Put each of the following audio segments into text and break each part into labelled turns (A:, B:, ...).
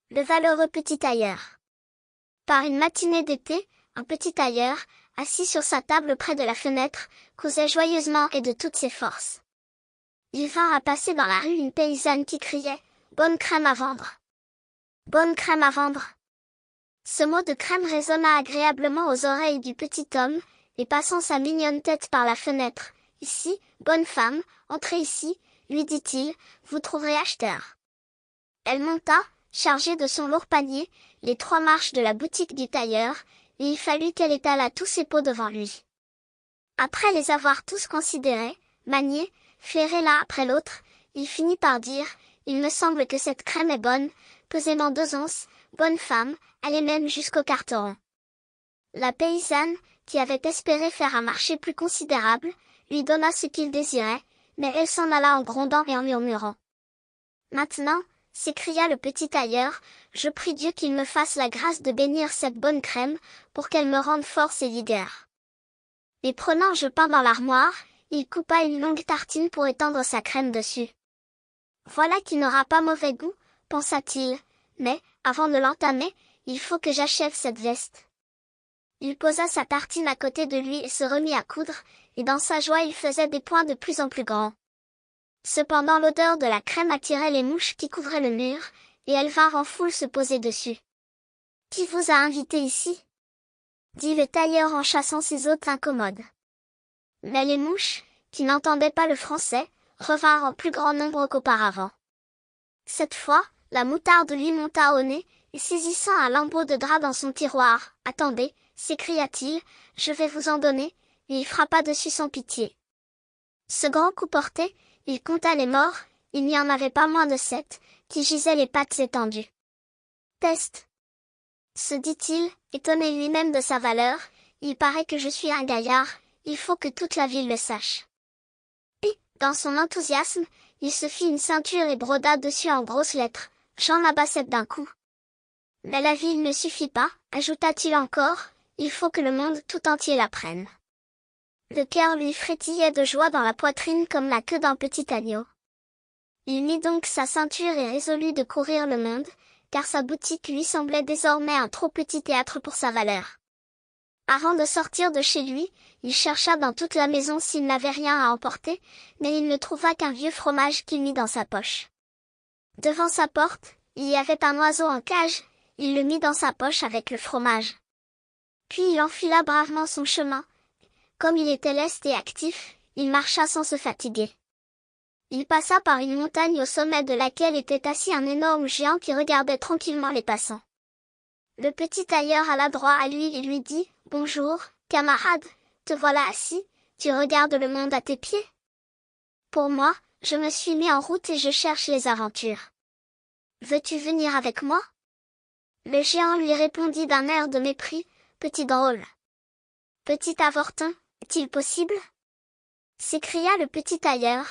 A: Le valeureux petit tailleur. Par une matinée d'été, un petit tailleur, assis sur sa table près de la fenêtre, causait joyeusement et de toutes ses forces. Il vint à passer dans la rue une paysanne qui criait « Bonne crème à vendre ! Bonne crème à vendre !» Ce mot de crème résonna agréablement aux oreilles du petit homme, et passant sa mignonne tête par la fenêtre, « Ici, bonne femme, entrez ici, lui dit-il, vous trouverez acheteur. » Elle monta, chargée de son lourd panier, les 3 marches de la boutique du tailleur, et il fallut qu'elle étalât tous ses pots devant lui. Après les avoir tous considérés, maniés, flairés l'un après l'autre, il finit par dire « Il me semble que cette crème est bonne, pesément 2 onces, bonne femme, elle est même jusqu'au carteron. » La paysanne, qui avait espéré faire un marché plus considérable, lui donna ce qu'il désirait, mais elle s'en alla en grondant et en murmurant. « Maintenant, s'écria le petit tailleur, je prie Dieu qu'il me fasse la grâce de bénir cette bonne crème, pour qu'elle me rende force et vigueur. » Et prenant je pain dans l'armoire, il coupa une longue tartine pour étendre sa crème dessus. Voilà qui n'aura pas mauvais goût, pensa-t-il, mais, avant de l'entamer, il faut que j'achève cette veste. Il posa sa tartine à côté de lui et se remit à coudre, et dans sa joie il faisait des points de plus en plus grands. Cependant l'odeur de la crème attirait les mouches qui couvraient le mur, et elles vinrent en foule se poser dessus. « Qui vous a invité ici ?» dit le tailleur en chassant ses hôtes incommodes. Mais les mouches, qui n'entendaient pas le français, revinrent en plus grand nombre qu'auparavant. Cette fois, la moutarde lui monta au nez, et saisissant un lambeau de drap dans son tiroir, « Attendez, s'écria-t-il, je vais vous en donner », et il frappa dessus sans pitié. Ce grand coup porté, il compta les morts, il n'y en avait pas moins de 7, qui gisaient les pattes étendues. « Peste ! Se dit-il, étonné lui-même de sa valeur, il paraît que je suis un gaillard, il faut que toute la ville le sache. » Puis, dans son enthousiasme, il se fit une ceinture et broda dessus en grosses lettres, « Jean Labassette d'un coup. » Mais la ville ne suffit pas, ajouta-t-il encore, il faut que le monde tout entier l'apprenne. Le cœur lui frétillait de joie dans la poitrine comme la queue d'un petit agneau. Il mit donc sa ceinture et résolut de courir le monde, car sa boutique lui semblait désormais un trop petit théâtre pour sa valeur. Avant de sortir de chez lui, il chercha dans toute la maison s'il n'avait rien à emporter, mais il ne trouva qu'un vieux fromage qu'il mit dans sa poche. Devant sa porte, il y avait un oiseau en cage, il le mit dans sa poche avec le fromage. Puis il enfila bravement son chemin. Comme il était leste et actif, il marcha sans se fatiguer. Il passa par une montagne au sommet de laquelle était assis un énorme géant qui regardait tranquillement les passants. Le petit tailleur alla droit à lui et lui dit « Bonjour, camarade, te voilà assis, tu regardes le monde à tes pieds ? Pour moi, je me suis mis en route et je cherche les aventures. Veux-tu venir avec moi ?» Le géant lui répondit d'un air de mépris « Petit drôle. Petit avortin, est-il possible ?» s'écria le petit tailleur.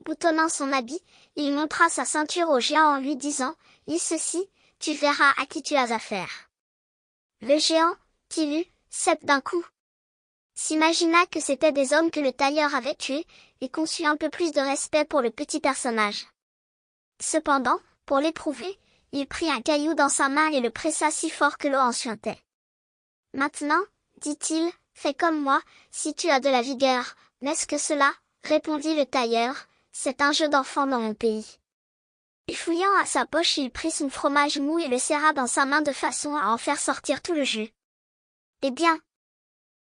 A: Boutonnant son habit, il montra sa ceinture au géant en lui disant « Lis ceci, tu verras à qui tu as affaire. » Le géant, qui lut, cep d'un coup, s'imagina que c'étaient des hommes que le tailleur avait tués, et conçut un peu plus de respect pour le petit personnage. Cependant, pour l'éprouver, il prit un caillou dans sa main et le pressa si fort que l'eau en suintait. « Maintenant, dit-il, fais comme moi, si tu as de la vigueur. » « N'est-ce que cela ?» répondit le tailleur, « c'est un jeu d'enfant dans mon pays. » Et fouillant à sa poche il prit son fromage mou et le serra dans sa main de façon à en faire sortir tout le jus. « Eh bien,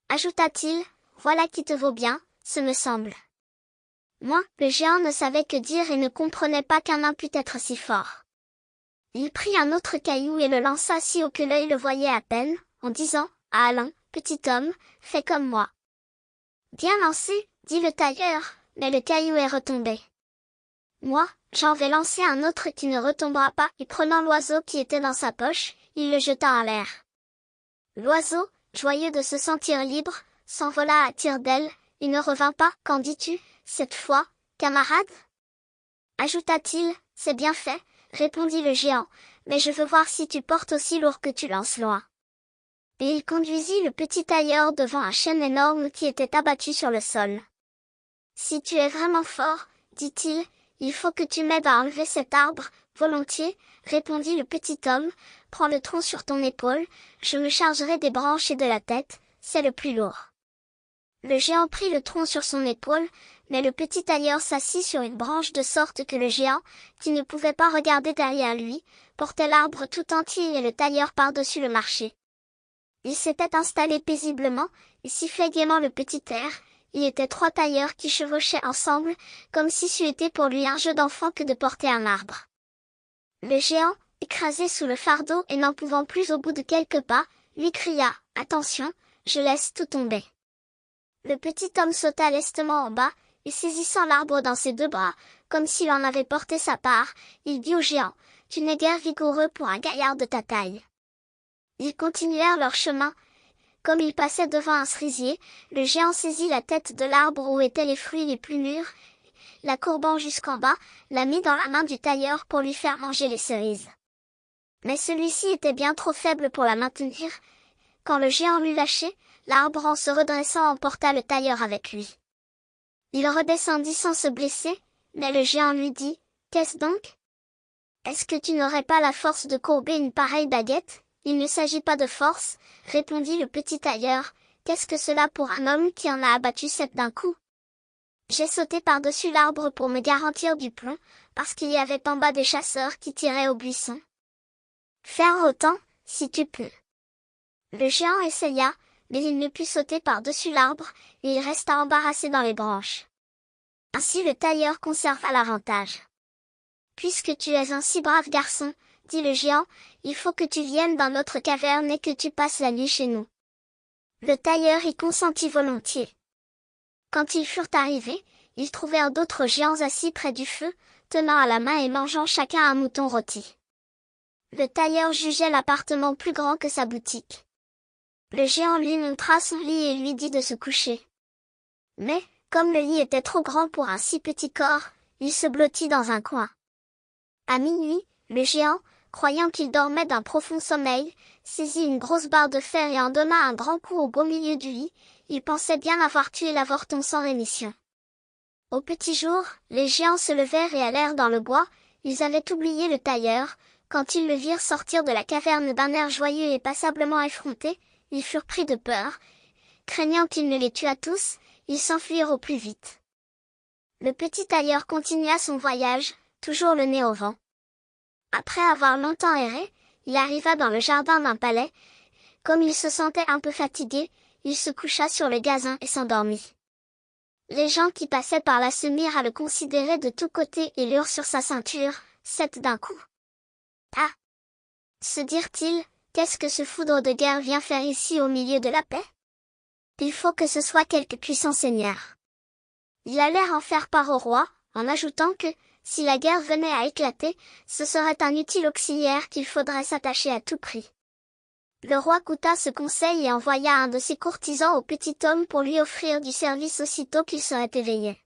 A: ajouta-t-il, voilà qui te vaut bien, ce me semble. » Moi, le géant ne savait que dire et ne comprenait pas qu'un nain pût être si fort. Il prit un autre caillou et le lança si haut que l'œil le voyait à peine, en disant, « Ah Alain, petit homme, fais comme moi. » Bien lancé, dit le tailleur, mais le caillou est retombé. Moi, j'en vais lancer un autre qui ne retombera pas, et prenant l'oiseau qui était dans sa poche, il le jeta en l'air. L'oiseau, joyeux de se sentir libre, s'envola à tire-d'aile, et ne revint pas, qu'en dis-tu, cette fois, camarade ? Ajouta-t-il, c'est bien fait, répondit le géant, mais je veux voir si tu portes aussi lourd que tu lances loin. Et il conduisit le petit tailleur devant un chêne énorme qui était abattu sur le sol. « Si tu es vraiment fort, dit-il, il faut que tu m'aides à enlever cet arbre. Volontiers, répondit le petit homme, prends le tronc sur ton épaule, je me chargerai des branches et de la tête, c'est le plus lourd. Le géant prit le tronc sur son épaule, mais le petit tailleur s'assit sur une branche de sorte que le géant, qui ne pouvait pas regarder derrière lui, portait l'arbre tout entier et le tailleur par-dessus le marché. Il s'était installé paisiblement, il sifflait gaiement le petit air, il était 3 tailleurs qui chevauchaient ensemble, comme si c'eût été pour lui un jeu d'enfant que de porter un arbre. Le géant, écrasé sous le fardeau et n'en pouvant plus au bout de quelques pas, lui cria « Attention, je laisse tout tomber ». Le petit homme sauta lestement en bas, et saisissant l'arbre dans ses 2 bras, comme s'il en avait porté sa part, il dit au géant « Tu n'es guère vigoureux pour un gaillard de ta taille ». Ils continuèrent leur chemin. Comme ils passaient devant un cerisier, le géant saisit la tête de l'arbre où étaient les fruits les plus mûrs, la courbant jusqu'en bas, la mit dans la main du tailleur pour lui faire manger les cerises. Mais celui-ci était bien trop faible pour la maintenir. Quand le géant l'eut lâché, l'arbre en se redressant emporta le tailleur avec lui. Il redescendit sans se blesser, mais le géant lui dit « Qu'est-ce donc? Est-ce que tu n'aurais pas la force de courber une pareille baguette ?»« Il ne s'agit pas de force, » répondit le petit tailleur, « qu'est-ce que cela pour un homme qui en a abattu 7 d'un coup? J'ai sauté par-dessus l'arbre pour me garantir du plomb, parce qu'il y avait en bas des chasseurs qui tiraient au buisson. Faire autant, si tu peux. » Le géant essaya, mais il ne put sauter par-dessus l'arbre, et il resta embarrassé dans les branches. Ainsi le tailleur conserva l'avantage. « Puisque tu es un si brave garçon, dit le géant, il faut que tu viennes dans notre caverne et que tu passes la nuit chez nous. » Le tailleur y consentit volontiers. Quand ils furent arrivés, ils trouvèrent d'autres géants assis près du feu, tenant à la main et mangeant chacun un mouton rôti. Le tailleur jugeait l'appartement plus grand que sa boutique. Le géant lui montra son lit et lui dit de se coucher. Mais, comme le lit était trop grand pour un si petit corps, il se blottit dans un coin. À minuit, le géant, croyant qu'il dormait d'un profond sommeil, saisit une grosse barre de fer et en donna un grand coup au beau milieu du lit. Il pensait bien avoir tué l'avorton sans rémission. Au petit jour, les géants se levèrent et allèrent dans le bois. Ils avaient oublié le tailleur. Quand ils le virent sortir de la caverne d'un air joyeux et passablement effronté, ils furent pris de peur. Craignant qu'il ne les tuât tous, ils s'enfuirent au plus vite. Le petit tailleur continua son voyage, toujours le nez au vent. Après avoir longtemps erré, il arriva dans le jardin d'un palais. Comme il se sentait un peu fatigué, il se coucha sur le gazon et s'endormit. Les gens qui passaient par là se mirent à le considérer de tous côtés et lurent sur sa ceinture, 7 d'un coup. Ah! Se dirent-ils, qu'est-ce que ce foudre de guerre vient faire ici au milieu de la paix? Il faut que ce soit quelque puissant seigneur. Ils allèrent en faire part au roi, en ajoutant que, si la guerre venait à éclater, ce serait un utile auxiliaire qu'il faudrait s'attacher à tout prix. Le roi goûta ce conseil et envoya un de ses courtisans au petit homme pour lui offrir du service aussitôt qu'il serait éveillé.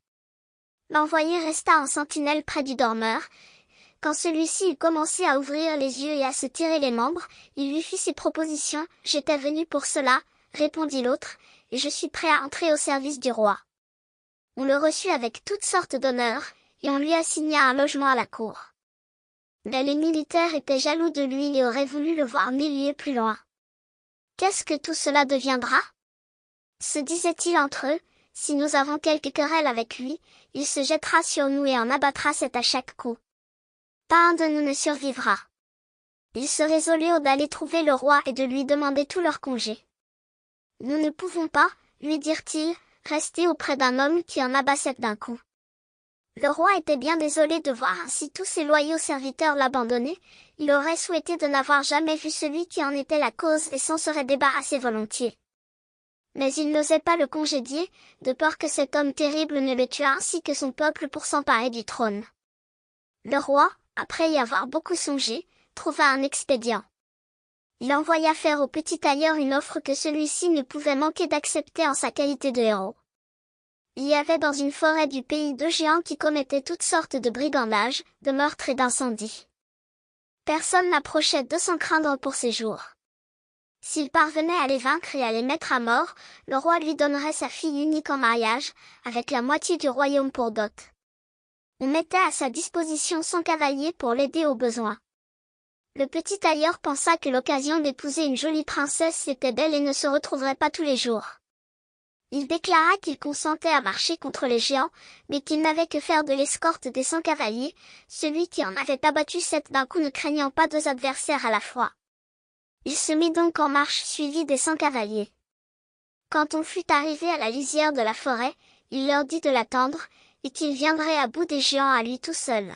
A: L'envoyé resta en sentinelle près du dormeur. Quand celui-ci eut commencé à ouvrir les yeux et à se tirer les membres, il lui fit ses propositions. « J'étais venu pour cela, » répondit l'autre, « et je suis prêt à entrer au service du roi. » On le reçut avec toutes sortes d'honneurs, et on lui assigna un logement à la cour. Mais les militaires étaient jaloux de lui et auraient voulu le voir 1000 lieues plus loin. Qu'est-ce que tout cela deviendra? Se disaient-ils entre eux, si nous avons quelque querelle avec lui, il se jettera sur nous et en abattra 7 à chaque coup. Pas un de nous ne survivra. Ils se résolurent d'aller trouver le roi et de lui demander tout leur congé. Nous ne pouvons pas, lui dirent-ils, rester auprès d'un homme qui en abat 7 d'un coup. Le roi était bien désolé de voir ainsi tous ses loyaux serviteurs l'abandonner, il aurait souhaité de n'avoir jamais vu celui qui en était la cause et s'en serait débarrassé volontiers. Mais il n'osait pas le congédier, de peur que cet homme terrible ne le tuât ainsi que son peuple pour s'emparer du trône. Le roi, après y avoir beaucoup songé, trouva un expédient. Il envoya faire au petit tailleur une offre que celui-ci ne pouvait manquer d'accepter en sa qualité de héros. Il y avait dans une forêt du pays 2 géants qui commettaient toutes sortes de brigandages, de meurtres et d'incendies. Personne n'approchait d'eux sans craindre pour ses jours. S'il parvenait à les vaincre et à les mettre à mort, le roi lui donnerait sa fille unique en mariage, avec la moitié du royaume pour dot. On mettait à sa disposition 100 cavaliers pour l'aider au besoin. Le petit tailleur pensa que l'occasion d'épouser une jolie princesse était belle et ne se retrouverait pas tous les jours. Il déclara qu'il consentait à marcher contre les géants, mais qu'il n'avait que faire de l'escorte des 100 cavaliers, celui qui en avait abattu 7 d'un coup ne craignant pas 2 adversaires à la fois. Il se mit donc en marche suivi des 100 cavaliers. Quand on fut arrivé à la lisière de la forêt, il leur dit de l'attendre, et qu'il viendrait à bout des géants à lui tout seul.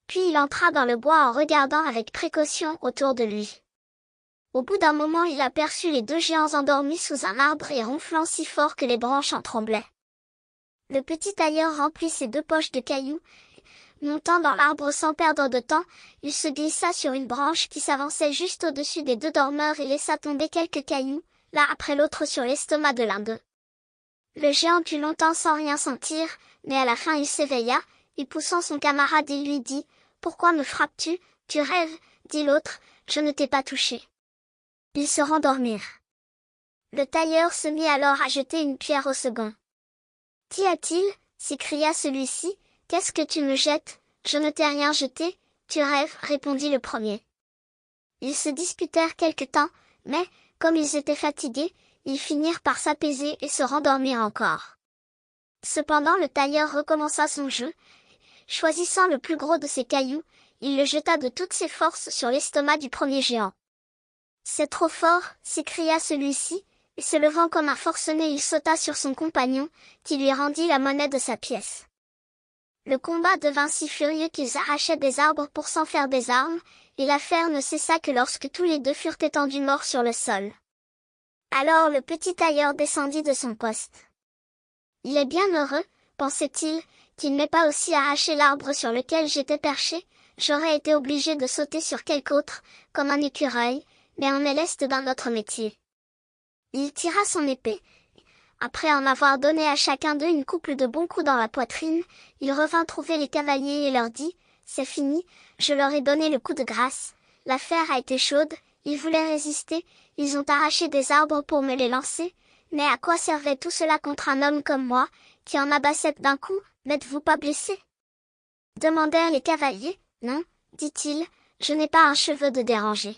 A: Puis il entra dans le bois en regardant avec précaution autour de lui. Au bout d'un moment il aperçut les 2 géants endormis sous un arbre et ronflant si fort que les branches en tremblaient. Le petit tailleur remplit ses 2 poches de cailloux. Montant dans l'arbre sans perdre de temps, il se glissa sur une branche qui s'avançait juste au-dessus des 2 dormeurs et laissa tomber quelques cailloux, l'un après l'autre sur l'estomac de l'un d'eux. Le géant put longtemps sans rien sentir, mais à la fin il s'éveilla, et poussant son camarade il lui dit « Pourquoi me frappes-tu? Tu rêves, dit l'autre, je ne t'ai pas touché. » Ils se rendormirent. Le tailleur se mit alors à jeter une pierre au second. « Qu'y a-t-il? » s'écria celui-ci. « Qu'est-ce que tu me jettes? Je ne t'ai rien jeté, tu rêves, répondit le premier. Ils se disputèrent quelque temps, mais, comme ils étaient fatigués, ils finirent par s'apaiser et se rendormir encore. Cependant le tailleur recommença son jeu. Choisissant le plus gros de ses cailloux, il le jeta de toutes ses forces sur l'estomac du premier géant. « C'est trop fort !» s'écria celui-ci, et se levant comme un forcené il sauta sur son compagnon, qui lui rendit la monnaie de sa pièce. Le combat devint si furieux qu'ils arrachaient des arbres pour s'en faire des armes, et l'affaire ne cessa que lorsque tous les 2 furent étendus morts sur le sol. Alors le petit tailleur descendit de son poste. « Il est bien heureux, pensait-il, qu'il n'ait pas aussi arraché l'arbre sur lequel j'étais perché, j'aurais été obligé de sauter sur quelque autre, comme un écureuil, mais on est leste dans notre métier. » Il tira son épée. Après en avoir donné à chacun d'eux une couple de bons coups dans la poitrine, il revint trouver les cavaliers et leur dit « C'est fini, je leur ai donné le coup de grâce, l'affaire a été chaude, ils voulaient résister, ils ont arraché des arbres pour me les lancer, mais à quoi servait tout cela contre un homme comme moi, qui en abat 7 d'un coup, n'êtes-vous pas blessé ?» Demandèrent les cavaliers. « Non, dit-il, je n'ai pas un cheveu de déranger. »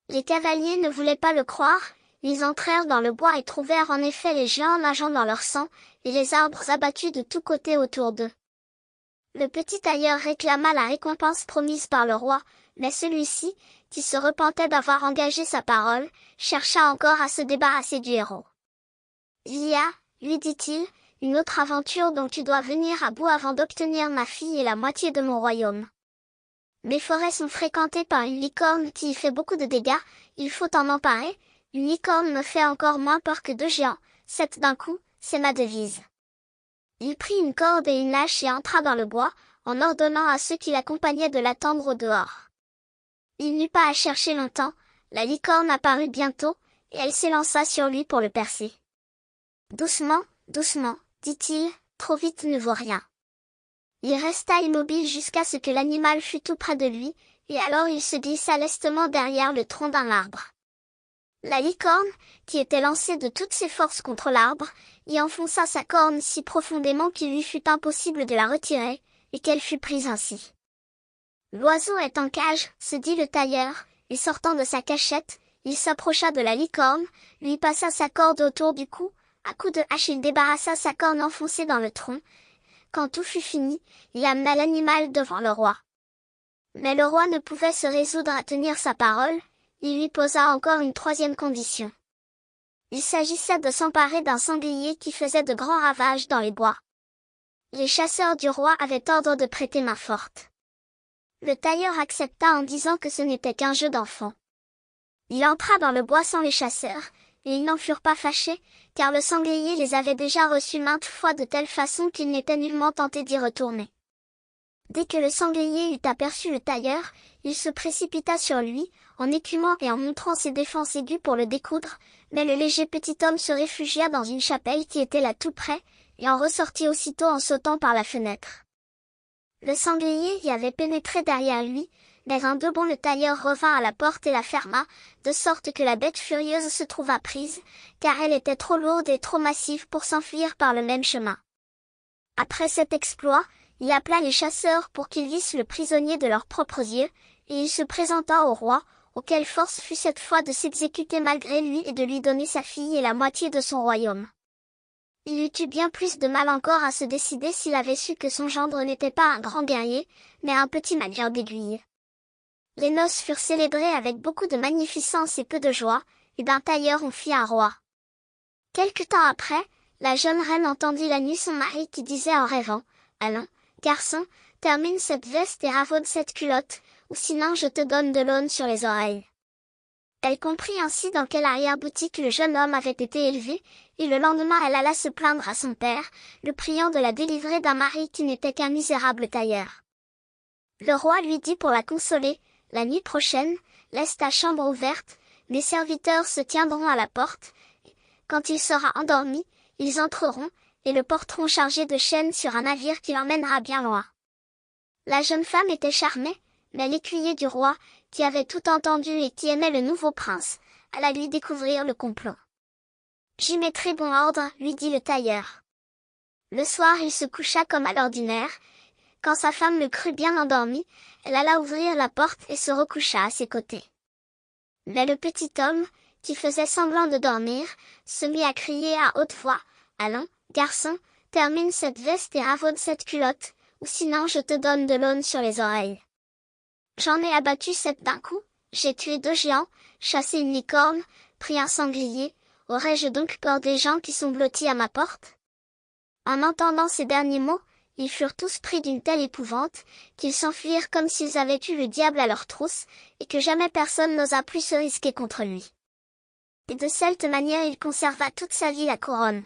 A: Les cavaliers ne voulaient pas le croire. Ils entrèrent dans le bois et trouvèrent en effet les géants nageant dans leur sang, et les arbres abattus de tous côtés autour d'eux. Le petit tailleur réclama la récompense promise par le roi, mais celui-ci, qui se repentait d'avoir engagé sa parole, chercha encore à se débarrasser du héros. « Il y a, lui dit-il, une autre aventure dont tu dois venir à bout avant d'obtenir ma fille et la moitié de mon royaume. Mes forêts sont fréquentées par une licorne qui y fait beaucoup de dégâts, il faut en emparer. Une licorne me fait encore moins peur que 2 géants, 7 d'un coup, c'est ma devise. » Il prit une corde et une hache et entra dans le bois, en ordonnant à ceux qui l'accompagnaient de l'attendre au dehors. Il n'eut pas à chercher longtemps, la licorne apparut bientôt, et elle s'élança sur lui pour le percer. « Doucement, doucement, dit-il, trop vite ne vaut rien. » Il resta immobile jusqu'à ce que l'animal fût tout près de lui, et alors il se glissa lestement derrière le tronc d'un arbre. La licorne, qui était lancée de toutes ses forces contre l'arbre, y enfonça sa corne si profondément qu'il lui fut impossible de la retirer, et qu'elle fut prise ainsi. « L'oiseau est en cage, se dit le tailleur, et sortant de sa cachette, il s'approcha de la licorne, lui passa sa corde autour du cou, à coups de hache il débarrassa sa corne enfoncée dans le tronc. Quand tout fut fini, il amena l'animal devant le roi. Mais le roi ne pouvait se résoudre à tenir sa parole. Il lui posa encore une 3e condition. Il s'agissait de s'emparer d'un sanglier qui faisait de grands ravages dans les bois. Les chasseurs du roi avaient ordre de prêter main forte. Le tailleur accepta en disant que ce n'était qu'un jeu d'enfant. Il entra dans le bois sans les chasseurs, et ils n'en furent pas fâchés, car le sanglier les avait déjà reçus maintes fois de telle façon qu'ils n'étaient nullement tentés d'y retourner. Dès que le sanglier eut aperçu le tailleur, il se précipita sur lui, en écumant et en montrant ses défenses aiguës pour le découdre, mais le léger petit homme se réfugia dans une chapelle qui était là tout près, et en ressortit aussitôt en sautant par la fenêtre. Le sanglier y avait pénétré derrière lui, mais un de bon le tailleur revint à la porte et la ferma, de sorte que la bête furieuse se trouva prise, car elle était trop lourde et trop massive pour s'enfuir par le même chemin. Après cet exploit, Il appela les chasseurs pour qu'ils vissent le prisonnier de leurs propres yeux, et il se présenta au roi, auquel force fut cette fois de s'exécuter malgré lui et de lui donner sa fille et la moitié de son royaume. Il eût eu bien plus de mal encore à se décider s'il avait su que son gendre n'était pas un grand guerrier, mais un petit manieur d'aiguille. Les noces furent célébrées avec beaucoup de magnificence et peu de joie, et d'un tailleur on fit un roi. Quelque temps après, la jeune reine entendit la nuit son mari qui disait en rêvant, « Allons, garçon, termine cette veste et ravaude cette culotte, ou sinon je te donne de l'aune sur les oreilles. » Elle comprit ainsi dans quelle arrière-boutique le jeune homme avait été élevé, et le lendemain elle alla se plaindre à son père, le priant de la délivrer d'un mari qui n'était qu'un misérable tailleur. Le roi lui dit pour la consoler, « La nuit prochaine, laisse ta chambre ouverte, mes serviteurs se tiendront à la porte, et, quand il sera endormi, ils entreront, et le porteront chargé de chaînes sur un navire qui l'emmènera bien loin. » La jeune femme était charmée, mais l'écuyer du roi, qui avait tout entendu et qui aimait le nouveau prince, alla lui découvrir le complot. « J'y mettrai bon ordre, lui dit le tailleur. Le soir il se coucha comme à l'ordinaire. Quand sa femme le crut bien endormi, elle alla ouvrir la porte et se recoucha à ses côtés. Mais le petit homme, qui faisait semblant de dormir, se mit à crier à haute voix, « Allons, garçon, termine cette veste et ravaude cette culotte, ou sinon je te donne de l'aune sur les oreilles. J'en ai abattu 7 d'un coup, j'ai tué 2 géants, chassé une licorne, pris un sanglier, aurais-je donc peur des gens qui sont blottis à ma porte ?» En entendant ces derniers mots, ils furent tous pris d'une telle épouvante, qu'ils s'enfuirent comme s'ils avaient eu le diable à leur trousse, et que jamais personne n'osa plus se risquer contre lui. Et de cette manière il conserva toute sa vie la couronne.